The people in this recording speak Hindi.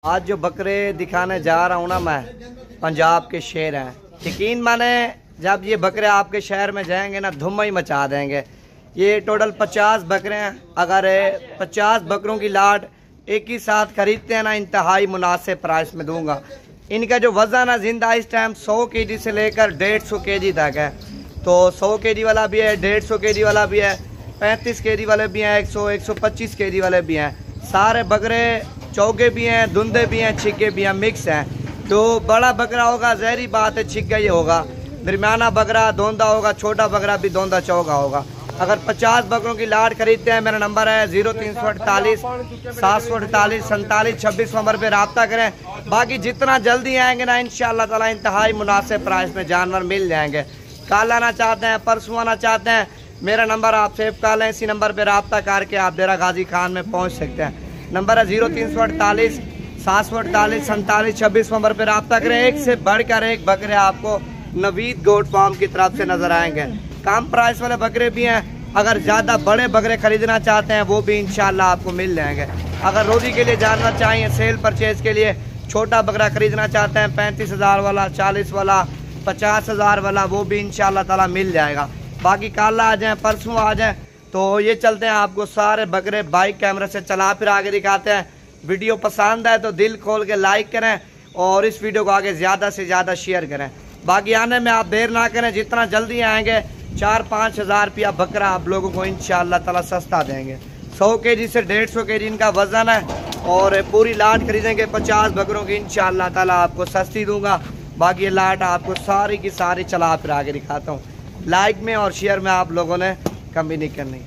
आज जो बकरे दिखाने जा रहा हूँ ना मैं, पंजाब के शेर हैं। यकीन माने जब ये बकरे आपके शहर में जाएंगे ना, धुम ही मचा देंगे। ये टोटल 50 बकरे हैं। अगर 50 बकरों की लाट एक ही साथ खरीदते हैं ना, इंतहाई मुनासिब प्राइस में दूंगा। इनका जो वज़न है जिंदा इस टाइम 100 केजी से लेकर 150 केजी तक है। तो 100 केजी वाला भी है, 150 केजी वाला भी है, 35 केजी वाले भी हैं, 100-125 केजी वाले भी हैं। सारे बकरे चौके भी हैं, धुंधे भी हैं, छिक्के भी हैं, मिक्स हैं। तो बड़ा बकरा होगा जहरी बात है छिक्का ही होगा, दरमियाना बकरा धोंदा होगा, छोटा बकरा भी धोंदा चौका होगा। अगर 50 बकरों की लाट खरीदते हैं, मेरा नंबर है 0348 748 47 26 नंबर पे रब्ता करें। बाकी जितना जल्दी आएंगे ना, इंशाअल्लाह ताला इंतहाई मुनासिब प्राइस में जानवर मिल जाएंगे। कल आना चाहते हैं, परसों आना चाहते हैं, मेरा नंबर आप सेव कर लें। इसी नंबर पर रब्ता करके आप डेरा गाजी खान में पहुँच सकते हैं। नंबर है 0348 748 47 26 नंबर पर रब्ता करें। एक से बढ़कर एक बकरे आपको नवीद गोट फार्म की तरफ से नजर आएंगे। कम प्राइस वाले बकरे भी हैं। अगर ज़्यादा बड़े बकरे खरीदना चाहते हैं वो भी इंशाल्लाह आपको मिल जाएंगे। अगर रोज़ी के लिए जानवर चाहिए, सेल परचेज के लिए छोटा बकरा खरीदना चाहते हैं, 35,000 वाला, 40 वाला, 50,000 वाला, वो भी इंशाल्लाह ताला मिल जाएगा। बाकी कल आ जाएँ, परसों आ जाएँ। तो ये चलते हैं, आपको सारे बकरे बाइक कैमरे से चला फिर आगे दिखाते हैं। वीडियो पसंद है तो दिल खोल के लाइक करें और इस वीडियो को आगे ज़्यादा से ज़्यादा शेयर करें। बाकी आने में आप देर ना करें, जितना जल्दी आएंगे 4-5 हज़ार रुपया बकरा आप लोगों को इंशाअल्लाह ताला सस्ता देंगे। 100 केजी से 150 केजी इनका वजन है और पूरी लाट खरीदेंगे 50 बकरों की, इंशाअल्लाह ताला आपको सस्ती दूंगा। बाकी ये लाट आपको सारी की सारी चला फिर आगे दिखाता हूँ। लाइक में और शेयर में आप लोगों ने कमी नहीं करनी।